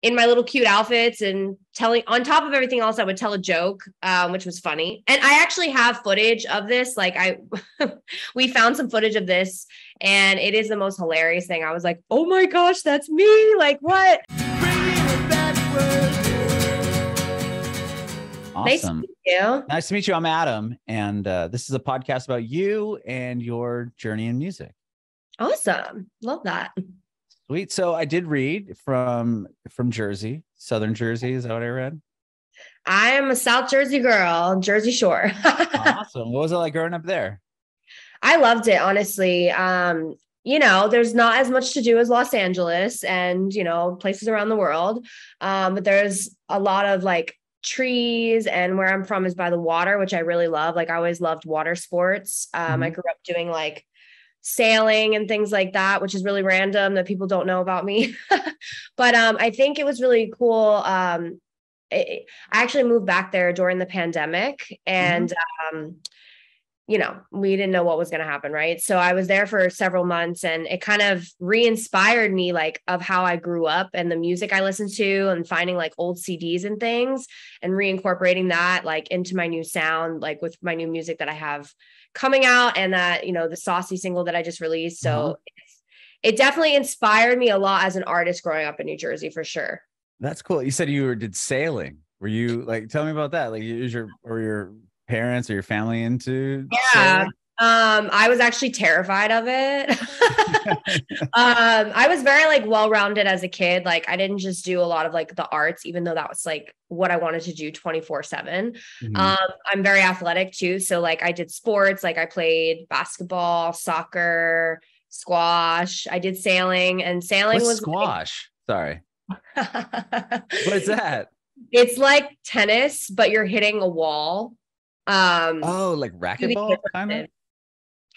in my little cute outfits and telling, on top of everything else, I would tell a joke, which was funny. And I actually have footage of this. Like we found some footage of this and it is the most hilarious thing. I was like, oh my gosh, that's me. Like what? Awesome. Nice to meet you. Nice to meet you. I'm Adam. And this is a podcast about you and your journey in music. Awesome. Love that. Sweet. So I did read from Jersey, Southern Jersey. Is that what I read? I am a South Jersey girl, Jersey Shore. Awesome. What was it like growing up there? I loved it, honestly. There's not as much to do as Los Angeles and, places around the world. But there's a lot of like trees, and where I'm from is by the water, which I really love. Like I always loved water sports. I grew up doing like sailing and things like that, which is really random that people don't know about me. But I think it was really cool. I actually moved back there during the pandemic, and we didn't know what was going to happen, right? So I was there for several months, and it kind of re-inspired me like of how I grew up and the music I listened to, and finding like old CDs and things and reincorporating that like into my new sound, like with my new music that I have coming out, and that, the Saucy single that I just released. So it definitely inspired me a lot as an artist growing up in New Jersey, for sure. That's cool. You said you did sailing. Were you like, tell me about that? Like, were your parents or your family into sailing? I was actually terrified of it. I was very like well-rounded as a kid. Like I didn't just do a lot of like the arts, even though that was like what I wanted to do 24/7. I'm very athletic too. So like I did sports, like I played basketball, soccer, squash. I did sailing, and sailing was squash. Sorry. What is that? It's like tennis, but you're hitting a wall. Like racquetball kind of?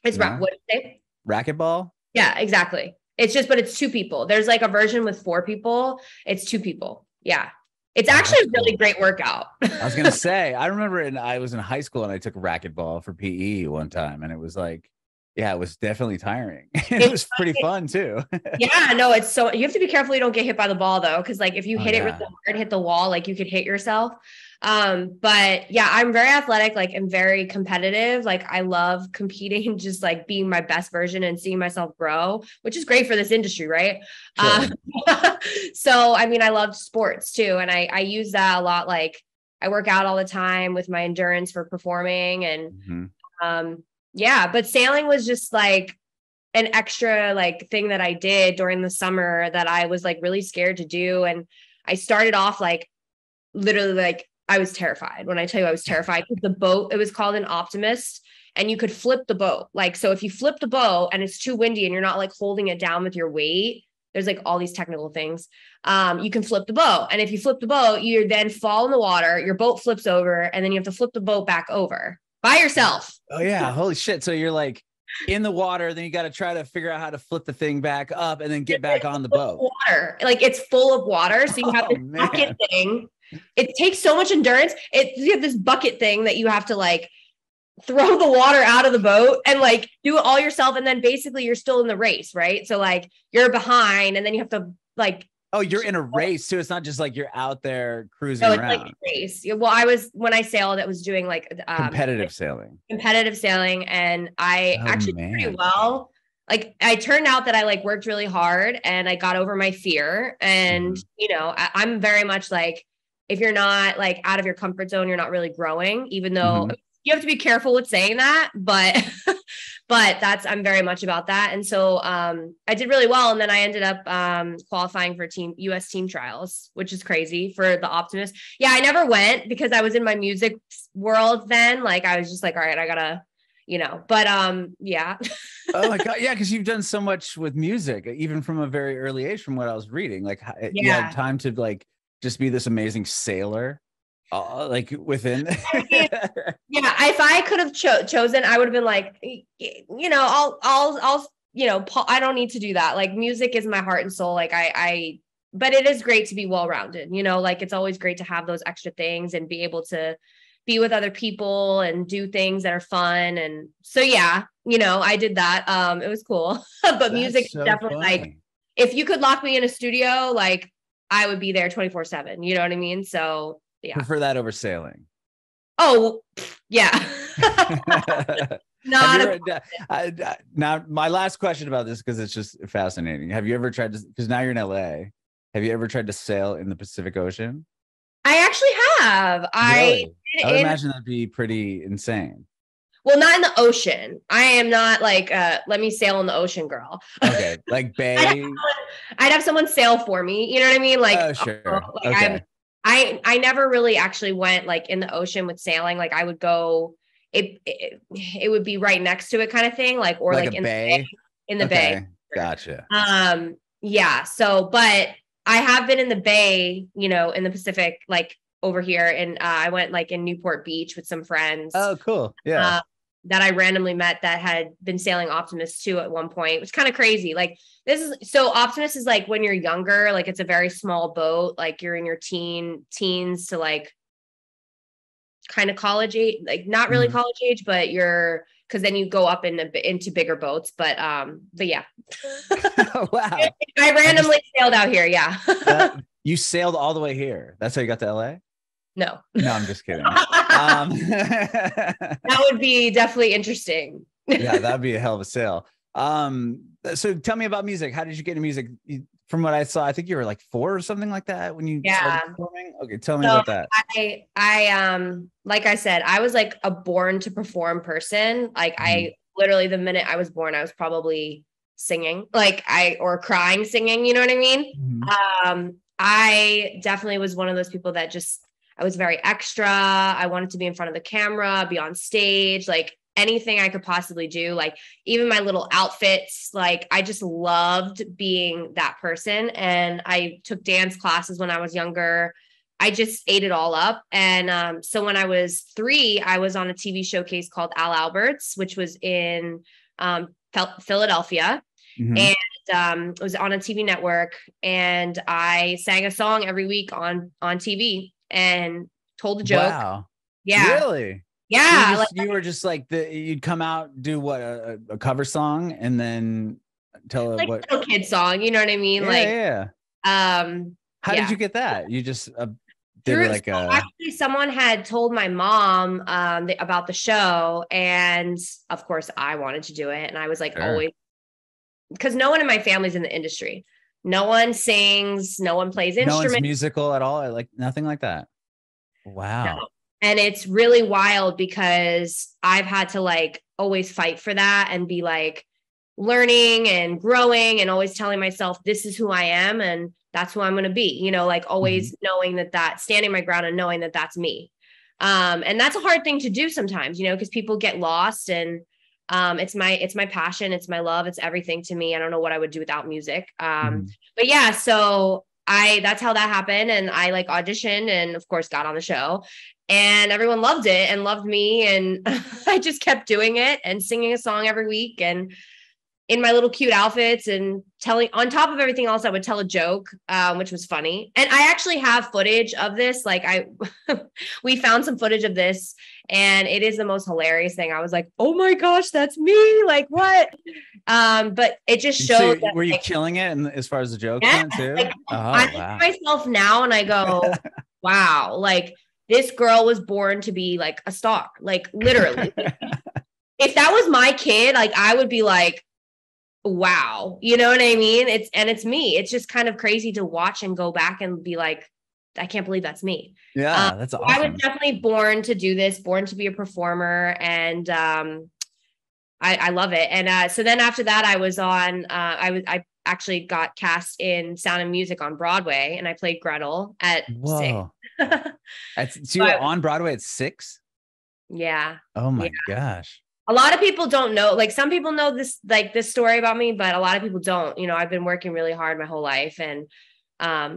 It's what did you say? Racquetball? Yeah, exactly. But it's two people. There's like a version with 4 people. It's 2 people. Yeah. It's actually a really great workout. I was going to say, I remember I was in high school and I took racquetball for PE one time, and it was like, yeah, it was definitely tiring. It was pretty fun too. Yeah, no, it's so, you have to be careful you don't get hit by the ball though. Cause like if you hit it really hard, hit the wall, like you could hit yourself. But yeah, I'm very athletic, like and very competitive. Like I love competing, just like being my best version and seeing myself grow, which is great for this industry. Right. Sure. So, I mean, I love sports too. And I use that a lot. Like I work out all the time with my endurance for performing, and, but sailing was just like an extra like thing that I did during the summer that I was like really scared to do. And I started off like literally like I was terrified. When I tell you I was terrified, because the boat, it was called an optimist, and you could flip the boat. Like, so if you flip the boat and it's too windy and you're not like holding it down with your weight, there's like all these technical things. You can flip the boat. And if you flip the boat, you then fall in the water, your boat flips over, and then you have to flip the boat back over by yourself. Oh yeah. Holy shit. So you're like in the water, then you got to try to figure out how to flip the thing back up and then get back on the boat. Water. Like it's full of water. So you have this bucket thing. It takes so much endurance. You have this bucket thing that you have to like throw the water out of the boat and like do it all yourself. And then basically you're still in the race, right? So like you're behind, and then you have to like, oh, you're in a race too. It's not just like you're out there cruising around. Like a race. Well, when I sailed, it was doing like competitive sailing, and I actually did pretty well. Like I turned out that I like worked really hard, and I got over my fear. And I'm very much like, if you're not like out of your comfort zone, you're not really growing. Even though you have to be careful with saying that, but I'm very much about that. And so I did really well. And then I ended up qualifying for US team trials, which is crazy for the Optimist. Yeah, I never went because I was in my music world then. Like I was just like, all right, I gotta, yeah. Oh my God. Yeah. Because you've done so much with music, even from a very early age, from what I was reading. Like you had time to like just be this amazing sailor. Like within if I could have chosen, I would have been like, I'll I don't need to do that. Like music is my heart and soul. Like but it is great to be well-rounded, like it's always great to have those extra things and be able to be with other people and do things that are fun. And so, I did that. It was cool, but music is definitely funny. Like, if you could lock me in a studio, like I would be there 24/7. You know what I mean? So yeah. Prefer that over sailing. Oh yeah. Now my last question about this, because it's just fascinating. Have you ever tried to, because now you're in LA, have you ever tried to sail in the Pacific Ocean? I actually have. Really? I would imagine that'd be pretty insane. Well, not in the ocean. I am not like let me sail in the ocean girl. Okay, like bay. I'd have someone sail for me. You know what I mean? Like, oh sure. Like okay. I never really actually went like in the ocean with sailing. Like I would go, it would be right next to it kind of thing. Like, or like in bay? In the bay. Gotcha. Yeah. So, but I have been in the bay, you know, in the Pacific, like over here. And I went like in Newport Beach with some friends. Oh, cool. Yeah. That I randomly met that had been sailing Optimus too at one point. It was kind of crazy. Like so Optimus is like when you're younger, like it's a very small boat. Like you're in your teens to like kind of college age, like not really college age, but because then you go up into bigger boats. But yeah. Oh, wow. I randomly sailed out here. Yeah. You sailed all the way here. That's how you got to LA? No, I'm just kidding. That would be definitely interesting. Yeah, that'd be a hell of a sail. So tell me about music. How did you get into music? From what I saw, I think you were like 4 or something like that when you started performing. Okay, tell me about that. I like I said, I was like a born to perform person. Like I literally, the minute I was born, I was probably singing, or crying singing. You know what I mean? I definitely was one of those people that I was very extra. I wanted to be in front of the camera, be on stage, like anything I could possibly do. Like even my little outfits, like I just loved being that person. And I took dance classes when I was younger. I just ate it all up. And so when I was 3, I was on a TV showcase called Al Albert's, which was in Philadelphia. And it was on a TV network. And I sang a song every week on TV. And told a joke. Wow. Yeah. Really? Yeah. You were just like you'd come out, do what, a cover song, and then tell like what little kid song, you know what I mean? Yeah. How did you get that? You just did like actually someone had told my mom about the show, and of course I wanted to do it. And I was like, always, because no one in my family's in the industry. No one sings, no one plays instruments. No one's musical at all, like nothing like that. Wow. No. And it's really wild because I've had to like always fight for that and be like learning and growing and always telling myself, this is who I am and that's who I'm going to be, you know, like always knowing that standing my ground and knowing that that's me. And that's a hard thing to do sometimes, you know, because people get lost, and it's my passion. It's my love. It's everything to me. I don't know what I would do without music. But yeah, so that's how that happened. And I like auditioned and of course got on the show, and everyone loved it and loved me. And I just kept doing it and singing a song every week and in my little cute outfits and telling, on top of everything else, I would tell a joke, which was funny. And I actually have footage of this. Like we found some footage of this, and it is the most hilarious thing. I was like, oh my gosh, that's me. Like what? But it just shows. So were you killing it? And as far as the joke went too? Like, I look at myself now and I go, wow, like this girl was born to be like a star, like literally. If that was my kid, like I would be like, wow, you know what I mean? It's me. It's just kind of crazy to watch and go back and be like, I can't believe that's me. Yeah, that's awesome. I was definitely born to do this, born to be a performer, and I love it. And so then after that, I was on. I actually got cast in Sound of Music on Broadway, and I played Gretel at 6. So you were on Broadway at 6? Yeah. Oh my gosh. A lot of people don't know, like some people know this, like this story about me, but a lot of people don't. You know, I've been working really hard my whole life and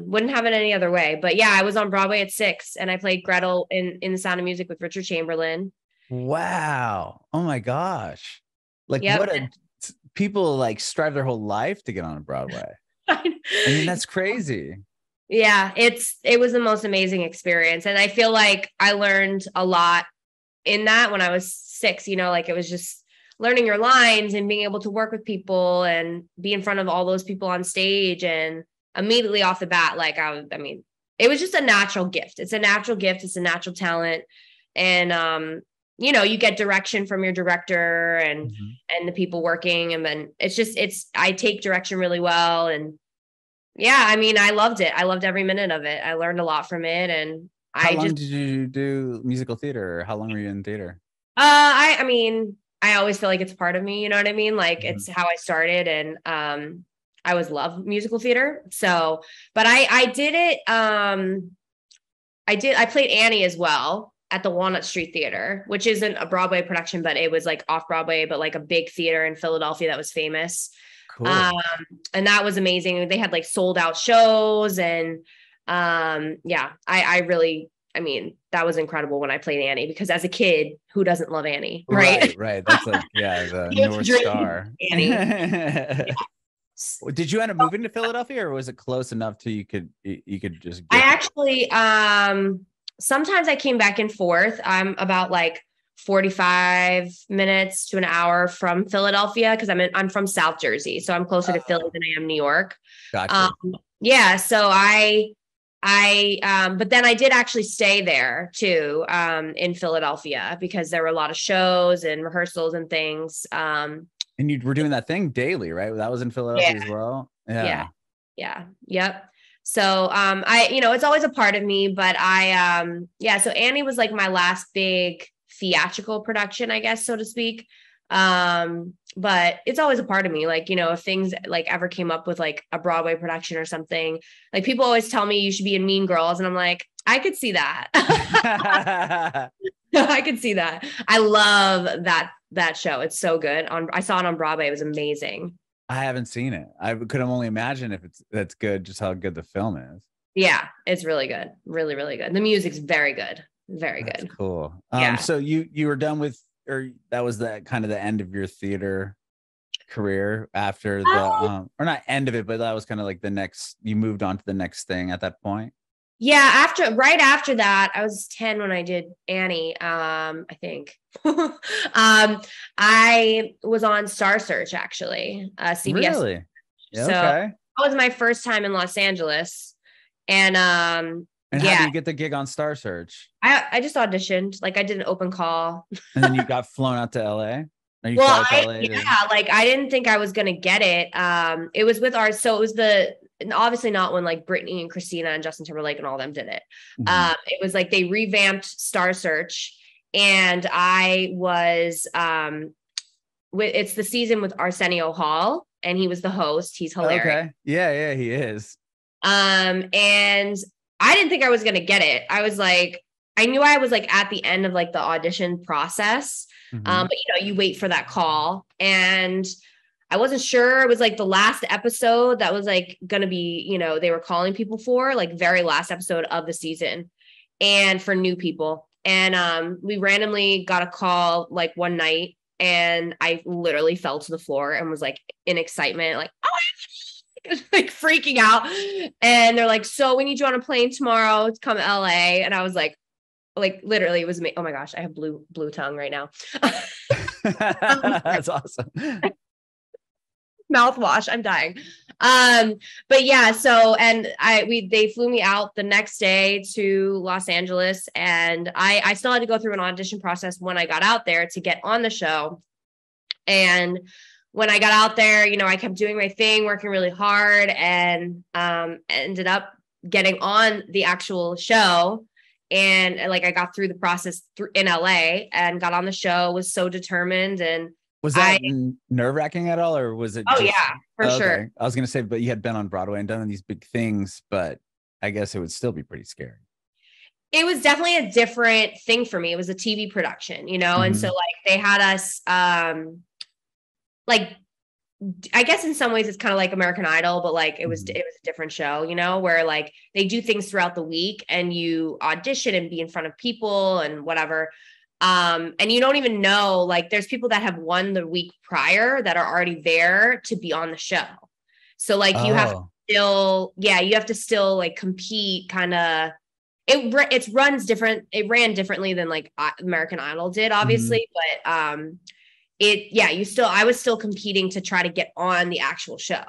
wouldn't have it any other way. But yeah, I was on Broadway at 6 and I played Gretel in The Sound of Music with Richard Chamberlain. Wow. Oh my gosh. Like people like strive their whole life to get on Broadway. I mean, that's crazy. Yeah, it was the most amazing experience. And I feel like I learned a lot in that when I was 6, you know, like it was just learning your lines and being able to work with people and be in front of all those people on stage. And immediately off the bat, like I mean, it was just a natural gift. It's a natural gift. It's a natural talent. And, you know, you get direction from your director and the people working. And then I take direction really well. And yeah, I mean, I loved it. I loved every minute of it. I learned a lot from it. And how long did you do musical theater? Or how long were you in theater? I mean, I always feel like it's part of me. You know what I mean? Like it's how I started. And, I always loved musical theater. So, but I did it. I played Annie as well at the Walnut Street Theater, which isn't a Broadway production, but it was like off Broadway, but like a big theater in Philadelphia that was famous. Cool. And that was amazing. They had like sold out shows and, yeah, I mean, that was incredible when I played Annie, because as a kid, who doesn't love Annie? Right. Right. That's like, yeah, the North Star. Annie. Yeah. Did you end up moving to Philadelphia, or was it close enough to you could just I actually sometimes I came back and forth. I'm about like 45 minutes to an hour from Philadelphia, because I'm from South Jersey, so I'm closer to Philly than I am New York. Gotcha. Yeah, so I but then I did actually stay there too, in Philadelphia, because there were a lot of shows and rehearsals and things. And you were doing that thing daily, right? That was in Philadelphia as well. Yeah. Yep. So, it's always a part of me, but so Annie was like my last big theatrical production, I guess, so to speak. But it's always a part of me. Like, you know, if things like ever came up with like a Broadway production or something, like people always tell me you should be in Mean Girls. And I'm like, I could see that. I could see that. I love that show. It's so good. I saw it on Broadway. It was amazing. I haven't seen it. I could only imagine if that's good, just how good the film is. Yeah, it's really good. Really, really good. The music's very good. Very good. That's cool. So you were done with, or that was the kind of the end of your theater career after the or not end of it, but that was kind of like you moved on to the next thing at that point. Yeah, right after that, I was 10 when I did Annie, I think. I was on Star Search, actually, CBS. Really? Yeah, so that was my first time in Los Angeles. And how did you get the gig on Star Search? I just auditioned. Like I did an open call. And then you got flown out to LA? Like I didn't think I was going to get it. It was with so it was obviously not when like Britney and Christina and Justin Timberlake and all them did it. It was like they revamped Star Search, and I was it's the season with Arsenio Hall, and he was the host. He's hilarious. Okay. Yeah, he is. And I didn't think I was gonna get it. I knew I was like at the end of like the audition process. But you know, you wait for that call, and I wasn't sure. It was like the last episode that was like going to be, you know, they were calling people for, like very last episode of the season, and for new people. And we randomly got a call like one night, and I literally fell to the floor and was like in excitement, like, oh, like freaking out. And they're like, so we need you on a plane tomorrow to come to LA. And I was like literally it was me. Oh my gosh, I have blue tongue right now. That's awesome. Mouthwash, I'm dying. But yeah, so they flew me out the next day to Los Angeles, and I still had to go through an audition process when I got out there to get on the show. And when I got out there, you know, I kept doing my thing, working really hard, and ended up getting on the actual show. And like I got through the process in LA and got on the show, was so determined. And was that nerve-wracking at all, or was it? Oh, yeah, for sure. I was going to say, but you had been on Broadway and done these big things, but I guess it would still be pretty scary. It was definitely a different thing for me. It was a TV production, you know? And so like they had us, like, I guess in some ways it's kind of like American Idol, but like it was a different show, you know, where like they do things throughout the week and you audition and be in front of people and whatever. And you don't even know, like there's people that have won the week prior that are already there to be on the show. So like you have to still like compete kind of, it runs different. It ran differently than like American Idol did, obviously, but, I was still competing to try to get on the actual show.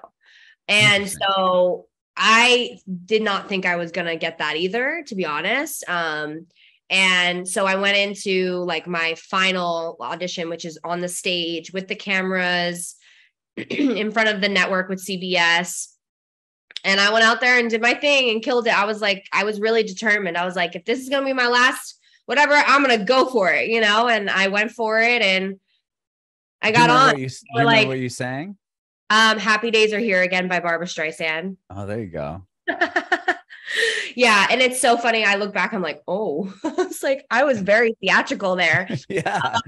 And so I did not think I was going to get that either, to be honest. And so I went into like my final audition, which is on the stage with the cameras in front of the network with CBS. And I went out there and did my thing and killed it. I was really determined. I was like, if this is going to be my last, whatever, I'm going to go for it, you know? And I went for it and I got on. Do you remember what you sang? Happy Days Are Here Again by Barbra Streisand. Oh, there you go. Yeah. And it's so funny. I look back, I'm like, oh, it's like, I was very theatrical there. Yeah.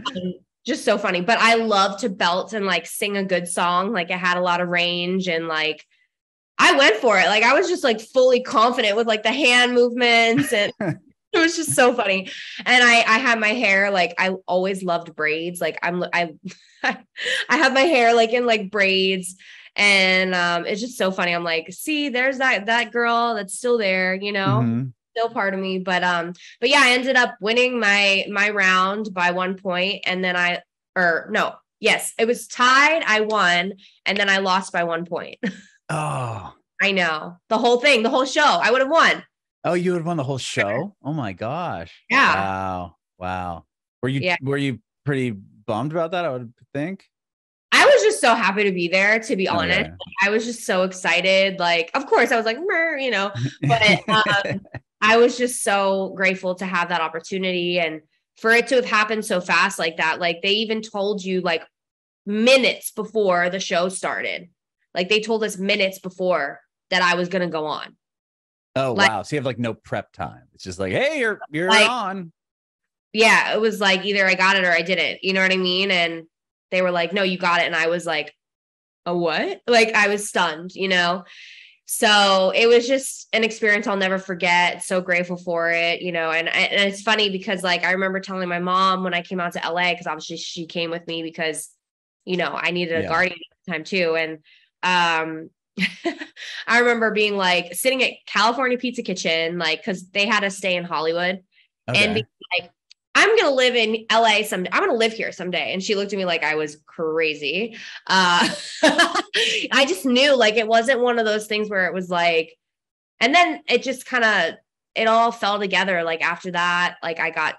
Just so funny. But I love to belt and like sing a good song. Like it had a lot of range and like, I went for it. Like I was just like fully confident with like the hand movements and it was just so funny. And I had my hair, like I always loved braids. Like I have my hair like in like braids and it's just so funny. I'm like, see, there's that girl that's still there, you know, still part of me. But yeah, I ended up winning my round by 1 point. And then yes, it was tied. I won. And then I lost by 1 point. Oh, I know. The whole thing, the whole show, I would have won. Oh, you would have won the whole show? Oh my gosh. Yeah. Wow. Were you pretty bummed about that, I would think? I was just so happy to be there, to be honest. Yeah. I was just so excited. Like, of course I was like, you know, but I was just so grateful to have that opportunity and for it to have happened so fast like that. Like they even told you like minutes before the show started. Like they told us minutes before that I was going to go on. Oh, like, wow. So you have like no prep time. It's just like, hey, you're like, on. Yeah. It was like either I got it or I didn't, you know what I mean? And they were like, no, you got it. And I was like, a what? Like I was stunned, you know? So it was just an experience I'll never forget. So grateful for it, you know? And it's funny because like, I remember telling my mom when I came out to LA, because obviously she came with me because, you know, I needed a guardian at the time too. And, I remember being like sitting at California Pizza Kitchen, like, cause they had us stay in Hollywood and being like, I'm going to live in LA someday. I'm going to live here someday. And she looked at me like I was crazy. I just knew like, it wasn't one of those things where it was like, and then it just kind of, it all fell together. Like after that, like I got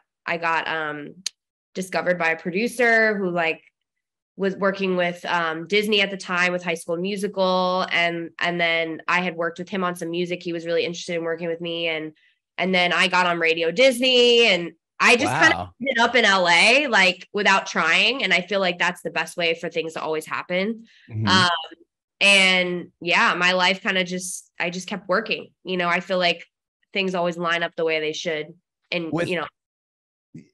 discovered by a producer who like was working with Disney at the time with High School Musical. And then I had worked with him on some music. He was really interested in working with me. And then I got on Radio Disney and I just kind of ended up in LA, like without trying. And I feel like that's the best way for things to always happen. And yeah, my life kind of I just kept working, you know, I feel like things always line up the way they should. And, you know,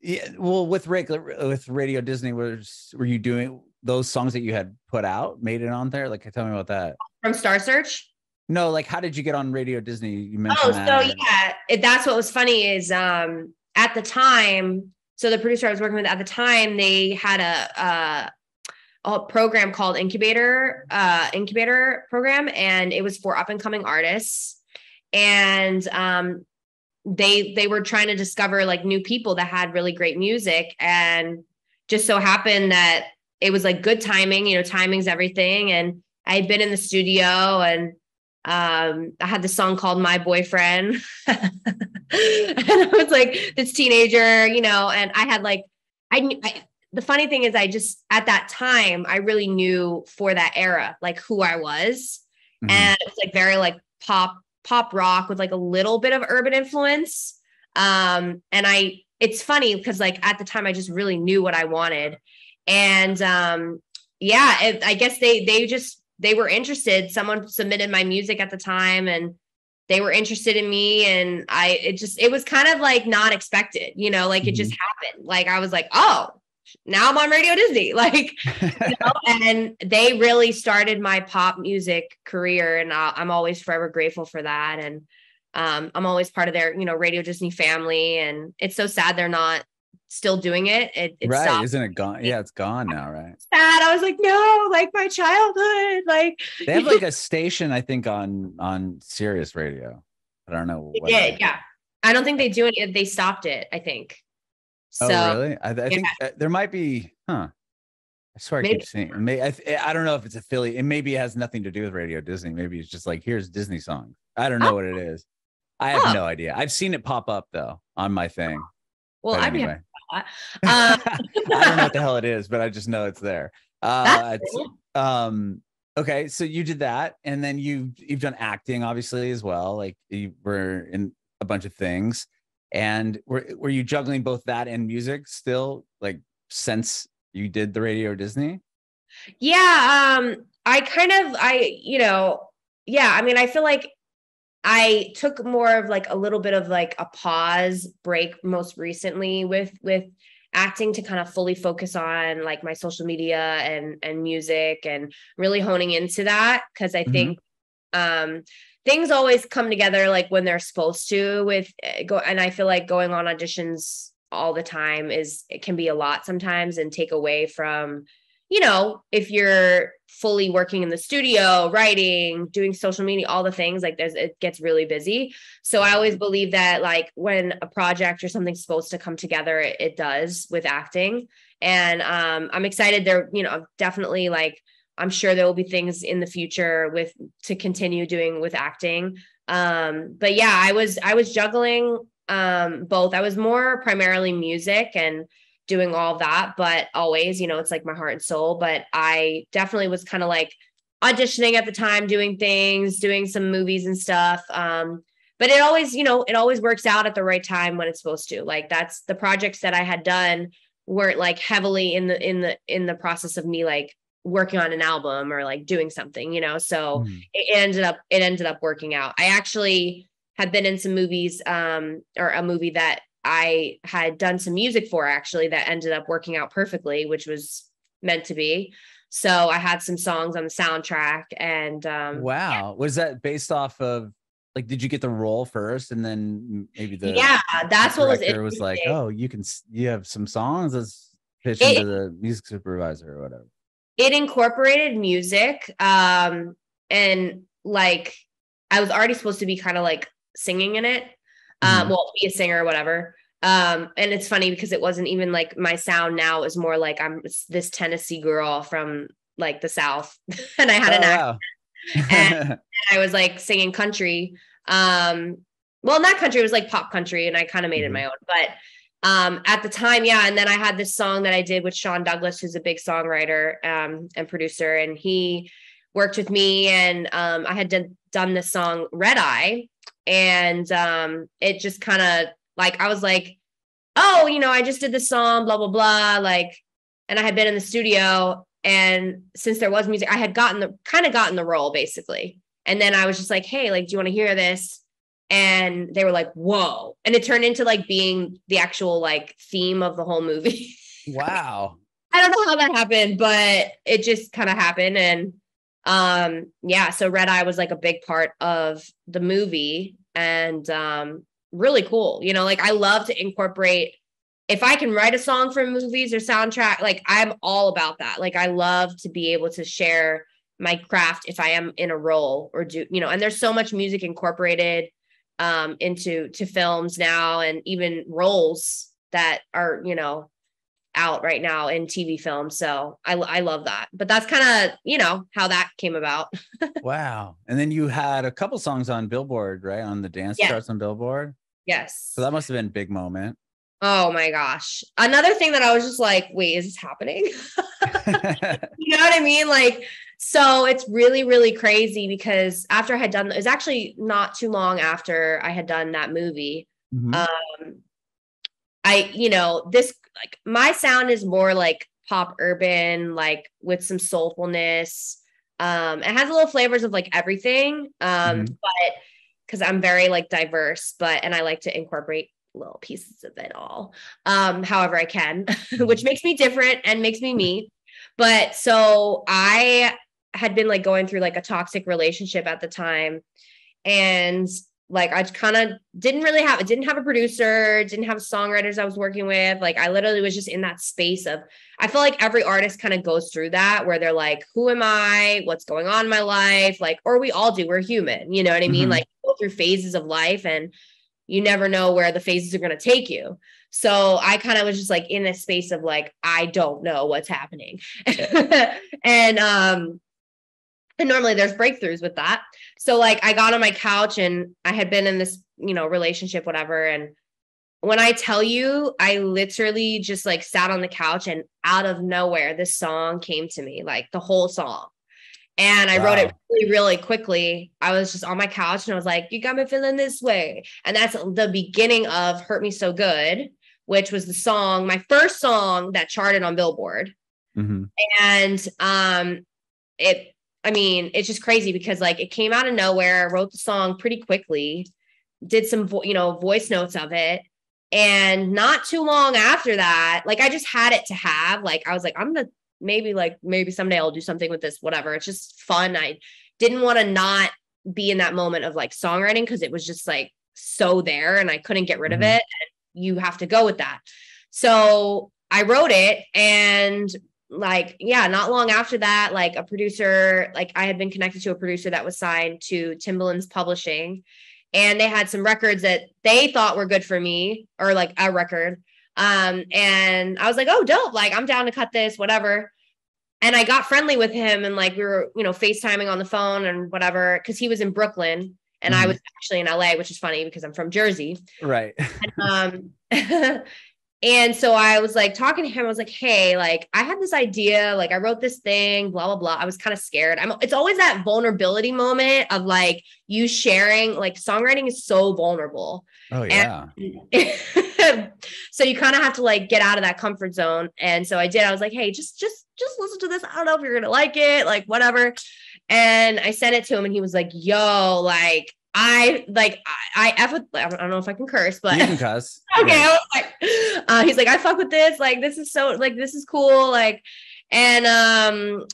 yeah, well, with Radio Disney, were you doing those songs that you had put out, made it on there? Like, tell me about that. From Star Search? No, like, how did you get on Radio Disney? You mentioned that. So yeah, that's what was funny is at the time, so the producer I was working with at the time, they had a program called Incubator program, and it was for up and coming artists. And they were trying to discover like new people that had really great music, and just so happened that it was like good timing, you know, timing's everything. And I had been in the studio and I had this song called My Boyfriend. And I was like this teenager, you know, and I had like, the funny thing is at that time, I really knew for that era, like who I was. And it's like very like pop rock with like a little bit of urban influence. And it's funny because like at the time I just really knew what I wanted. And I guess they were interested. Someone submitted my music at the time and they were interested in me. And it was kind of like not expected, you know, like it just happened. Like, I was like, oh, now I'm on Radio Disney. Like, you know, and they really started my pop music career. And I'm always forever grateful for that. And I'm always part of their, you know, Radio Disney family. And it's so sad they're not still doing it. It right. stopped. Isn't it gone? Yeah, it's gone now, right? Sad. I was like, no, like my childhood. Like they have like a station, I think, on Sirius Radio. I don't know. They did, yeah. I don't think they do it. They stopped it, I think. So, oh, really? I think there might be, I swear I keep seeing. I don't know if it's affiliate. And maybe it has nothing to do with Radio Disney. Maybe it's just like, here's Disney songs. I don't know what it is. I have no idea. I've seen it pop up though on my thing. Well, but anyway, I don't know what the hell it is, but I just know it's there. Okay, so you did that, and then you've done acting, obviously, as well. Like you were in a bunch of things, and were you juggling both that and music still, like since you did the Radio Disney? Yeah, I mean, I feel like I took more of like a little bit of like a pause break most recently with acting to kind of fully focus on like my social media and music and really honing into that. Cause I think things always come together like when they're supposed to and I feel like going on auditions all the time it can be a lot sometimes and take away from, if you're fully working in the studio, writing, doing social media, all the things like it gets really busy. So I always believe that like when a project or something's supposed to come together, it does with acting. And I'm excited there, definitely like, I'm sure there will be things in the future to continue doing with acting. But yeah, I was juggling both. I was more primarily music and doing all of that, but always, it's like my heart and soul. But I definitely was kind of like auditioning at the time, doing some movies and stuff. But it always works out at the right time when it's supposed to. Like that's the projects that I had done weren't like heavily in the process of me like working on an album or like doing something, so it ended up working out. I actually had been in some movies, or a movie that I had done some music for actually that ended up working out perfectly, which was meant to be. So I had some songs on the soundtrack and wow. Was that based off of like, did you get the role first and then maybe that's what was like, oh, you have some songs, let's pitch into the music supervisor or whatever. It incorporated music. And like, I was already supposed to be kind of like singing in it. Well, be a singer or whatever. And it's funny because it wasn't even like my sound now is more like I'm this Tennessee girl from like the South and I had an accent and I was like singing country. Well, not country, it was like pop country and I kind of made it my own, but at the time, yeah. And then I had this song that I did with Sean Douglas, who's a big songwriter and producer, and he worked with me and I had done this song Red Eye. And it just kind of like, I was like, oh, I just did this song, blah, blah, blah. Like, and I had been in the studio. And since there was music, I had gotten the role basically. And then I was just like, hey, like, do you want to hear this? And they were like, whoa. And it turned into like being the actual like theme of the whole movie. Wow. I don't know how that happened, but it just kind of happened. And yeah, so Red Eye was like a big part of the movie and really cool. Like I love to incorporate, if I can write a song for movies or soundtrack, like I'm all about that. Like I love to be able to share my craft if I am in a role or and there's so much music incorporated into films now and even roles that are, out right now in TV films. So I love that, but that's kind of, how that came about. Wow. And then you had a couple songs on Billboard, right? On the dance charts on Billboard. Yes. So that must've been a big moment. Oh my gosh. Another thing that I was just like, wait, is this happening? You know what I mean? Like, so it's really, really crazy because after I had done, it was actually not too long after I had done that movie. This, like my sound is more like pop urban, like with some soulfulness. It has a little flavors of like everything. But because I'm very like diverse, and I like to incorporate little pieces of it all, however I can, which makes me different and makes me me. But so I had been like going through like a toxic relationship at the time. And like, I kind of didn't have a producer, didn't have songwriters I was working with. Like, I literally was just in that space of, I feel like every artist kind of goes through that where they're like, who am I? What's going on in my life? Like, or we all do, we're human, you know what I mean? Like go through phases of life. And you never know where the phases are going to take you. So I kind of was just like in a space of like, I don't know what's happening. And normally there's breakthroughs with that. So like I got on my couch and I had been in this, relationship, whatever. And when I tell you, I literally just like sat on the couch and out of nowhere, this song came to me, like the whole song. And I wrote it really, really quickly. I was just on my couch and I was like, you got me feeling this way. And that's the beginning of Hurt Me So Good, which was the song, my first song that charted on Billboard. Mm-hmm. And it's just crazy because like it came out of nowhere. I wrote the song pretty quickly, did some, voice notes of it. And not too long after that, like I just had it to have, like, I was like, I'm gonna maybe someday I'll do something with this, whatever. It's just fun. I didn't want to not be in that moment of like songwriting because it was just like so there and I couldn't get rid of it. And you have to go with that. So I wrote it and like, yeah, not long after that, like a producer, like I had been connected to a producer that was signed to Timbaland's publishing and they had some records that they thought were good for me or like a record. And I was like, oh, dope. Like, I'm down to cut this, whatever. And I got friendly with him and like, we were, FaceTiming on the phone and whatever, cause he was in Brooklyn and I was actually in LA, which is funny because I'm from Jersey. Right. And so I was like talking to him. I was like, hey, like I had this idea, like I wrote this thing, blah, blah, blah. I was kind of scared. It's always that vulnerability moment of like you sharing, like songwriting is so vulnerable. Oh yeah. So you kind of have to like get out of that comfort zone. And so I did. I was like, hey, just listen to this. I don't know if you're going to like it, like whatever. And I sent it to him and he was like, yo, like, I F with, I don't know if I can curse, but you can cuss. Okay. Yeah. I was like, he's like, I fuck with this. Like, this is so like, this is cool. Like, and,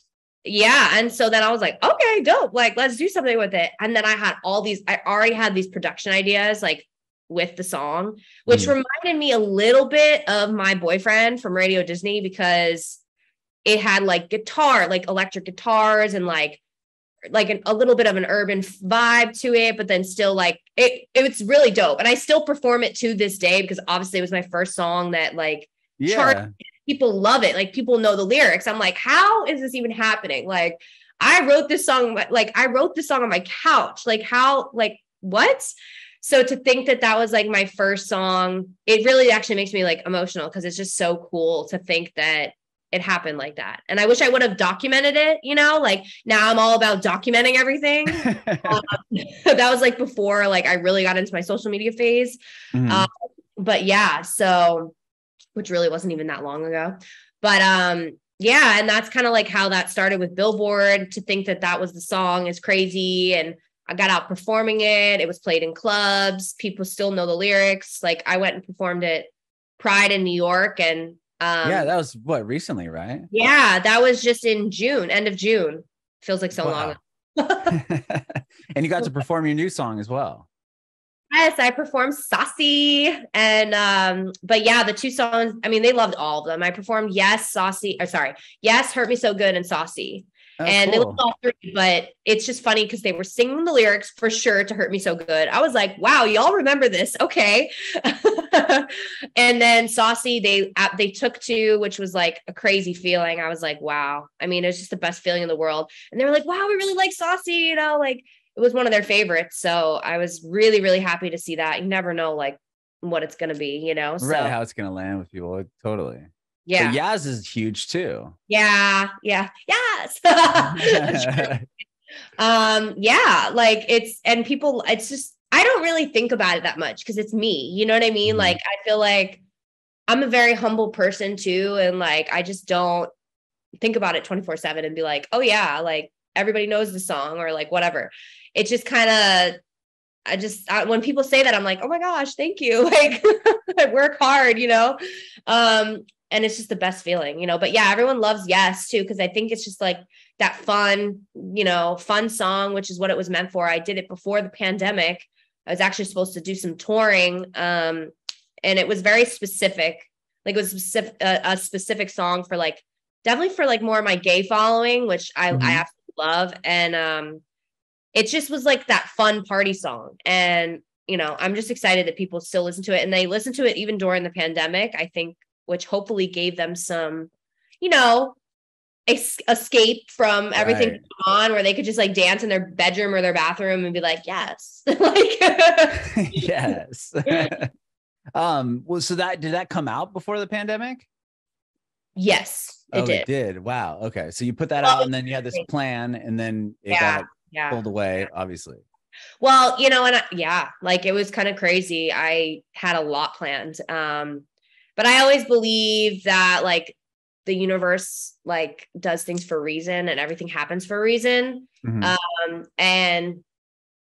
yeah. And so then I was like, okay, dope. Like, let's do something with it. And then I already had these production ideas, like with the song, which reminded me a little bit of My Boyfriend from Radio Disney, because it had like guitar, like electric guitars and like a little bit of an urban vibe to it, but then still like it's really dope. And I still perform it to this day because obviously it was my first song that like charted. People love it. Like people know the lyrics. I'm like, how is this even happening? Like I wrote this song on my couch. Like how, like what? So to think that was like my first song, it really actually makes me like emotional because it's just so cool to think that it happened like that. And I wish I would have documented it, like now I'm all about documenting everything. That was like before, like I really got into my social media phase. But yeah, so, which really wasn't even that long ago, but yeah. And that's kind of like how that started with Billboard. To think that was the song is crazy. And I got out performing it. It was played in clubs. People still know the lyrics. Like I went and performed at Pride in New York and yeah, that was recently, right? Yeah, that was just in June, end of June. Feels like so long. And you got to perform your new song as well. Yes, I performed Saucy. And but yeah, the two songs, I mean, they loved all of them. I performed YASSS, Hurt Me So Good and Saucy. Oh, and cool. They loved all three, but it's just funny because they were singing the lyrics for sure to Hurt Me So Good. I was like, wow, y'all remember this. Okay. And then Saucy, they took to, which was like a crazy feeling. I was like, wow. I mean, it's just the best feeling in the world. And they were like, wow, we really like Saucy, like it was one of their favorites. So I was really, really happy to see that. You never know like what it's going to be, so. Right, how it's going to land with people. Totally. Yeah. But YASSS is huge too. Yeah. Yes. Yeah, like it's just, I don't really think about it that much because it's me, you know what I mean? Like, I feel like I'm a very humble person too. And like, I just don't think about it 24/7 and be like, oh yeah, like everybody knows the song or like, whatever. It's just kind of, when people say that, I'm like, oh my gosh, thank you. Like I work hard, and it's just the best feeling, but yeah, everyone loves YASSS too. Cause I think it's just like that fun song, which is what it was meant for. I did it before the pandemic. I was actually supposed to do some touring. And it was very specific. Like it was a specific song for like, definitely for like more of my gay following, which I absolutely love. And it just was like that fun party song. And I'm just excited that people still listen to it, and they listen to it even during the pandemic, I think, which hopefully gave them some, escape from everything going on, where they could just like dance in their bedroom or their bathroom and be like, yes. Like, yes. Well, so did that come out before the pandemic? Yes, it did. It did. Wow. Okay. So you put that out, and then you had this plan, and then it got pulled away, obviously. Well, like, it was kind of crazy. I had a lot planned. But I always believe that like the universe like does things for a reason, and everything happens for a reason. And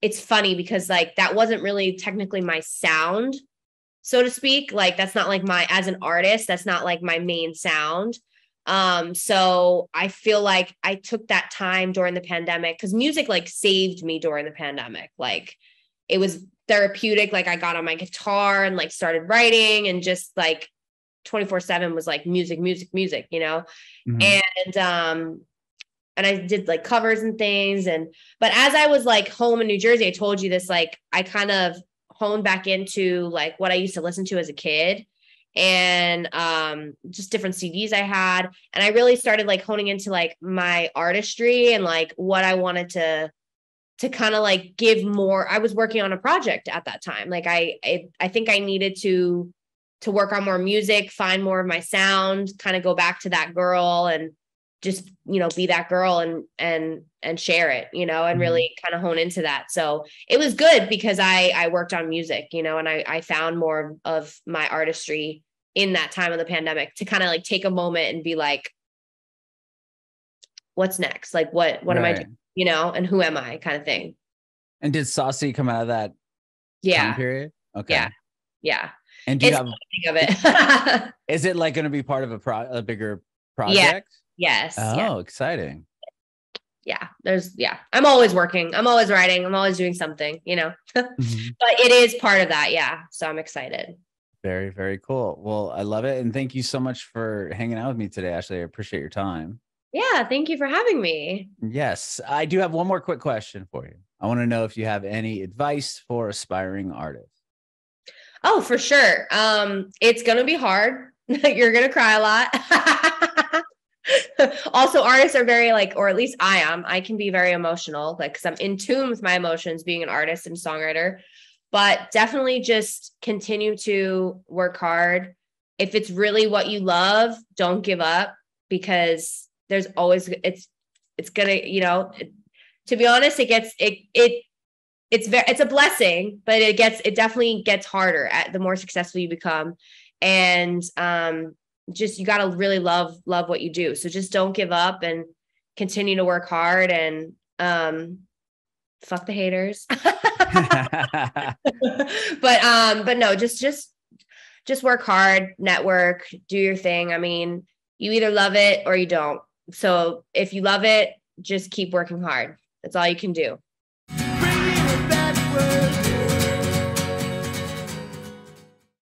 it's funny because like that wasn't really technically my sound, so to speak. Like that's not like as an artist, that's not like my main sound. So I feel like I took that time during the pandemic, because music like saved me during the pandemic. Like it was therapeutic. Like I got on my guitar and like started writing, and just like 24/7 was like music. And I did like covers and things. But as I was like home in New Jersey, I told you this, like I kind of honed back into like what I used to listen to as a kid, and just different CDs I had. And I really started like honing into like my artistry and like what I wanted to kind of like give more. I was working on a project at that time. Like I think I needed to work on more music, find more of my sound, kind of go back to that girl, and just, be that girl and share it, and really kind of hone into that. So it was good because I worked on music, and I found more of my artistry in that time of the pandemic, to kind of like take a moment and be like, what's next? Like, what am I doing, and who am I, kind of thing. And did Saucy come out of that time period? Okay. Yeah. And do you have of it? Is it like going to be part of a bigger project? Yes. Exciting. Yeah. I'm always working. I'm always writing. I'm always doing something, but it is part of that. Yeah. So I'm excited. Very, very cool. Well, I love it. And thank you so much for hanging out with me today, Ashlee. I appreciate your time. Yeah. Thank you for having me. Yes. I do have one more quick question for you. I want to know if you have any advice for aspiring artists. Oh, for sure. It's going to be hard. You're going to cry a lot. Also, artists are very like, or at least I can be very emotional, like, because I'm in tune with my emotions being an artist and songwriter. But definitely just continue to work hard. If it's really what you love, don't give up, because there's always, it's gonna, to be honest, it's a blessing, but it definitely gets harder the more successful you become. And just, you got to really love what you do. So just don't give up and continue to work hard, and fuck the haters. But no, just work hard, network, do your thing. I mean, you either love it or you don't. So if you love it, just keep working hard. That's all you can do.